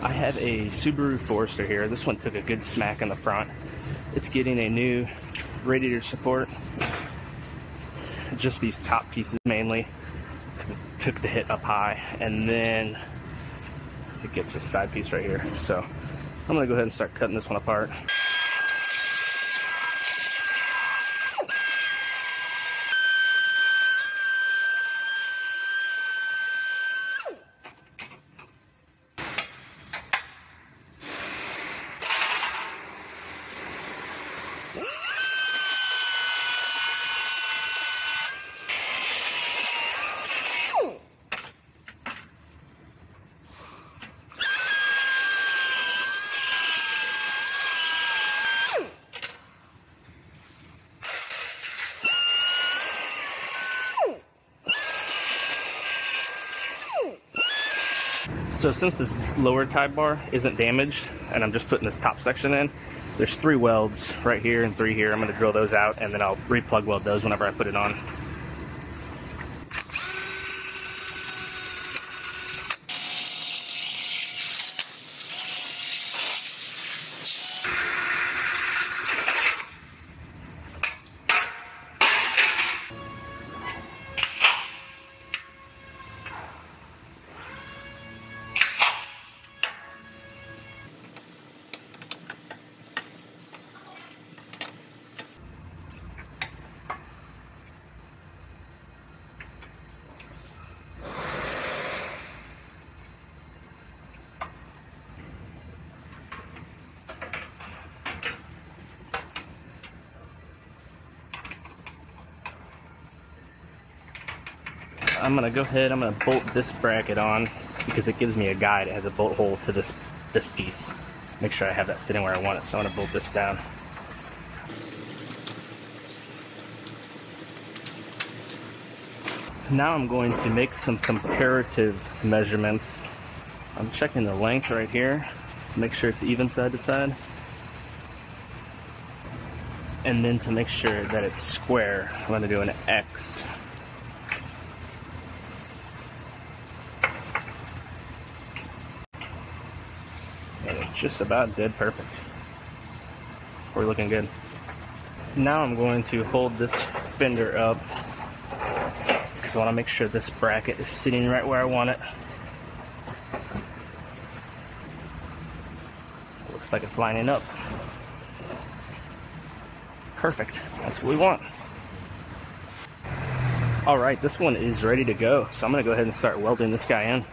I have a Subaru Forester here. This one took a good smack in the front. It's getting a new radiator support. Just these top pieces mainly. It took the hit up high, and then it gets this side piece right here. So I'm gonna go ahead and start cutting this one apart. So since this lower tie bar isn't damaged and I'm just putting this top section in, there's 3 welds right here and 3 here. I'm going to drill those out and then I'll re-plug weld those whenever I put it on. I'm gonna go ahead, I'm gonna bolt this bracket on because it gives me a guide. It has a bolt hole to this piece. Make sure I have that sitting where I want it, so I'm gonna bolt this down. Now I'm going to make some comparative measurements. I'm checking the length right here to make sure it's even side to side. And then to make sure that it's square, I'm gonna do an X. And it just about did perfect. We're looking good. Now I'm going to hold this fender up because I want to make sure this bracket is sitting right where I want it. Looks like it's lining up. Perfect. That's what we want. Alright, this one is ready to go. So I'm going to go ahead and start welding this guy in.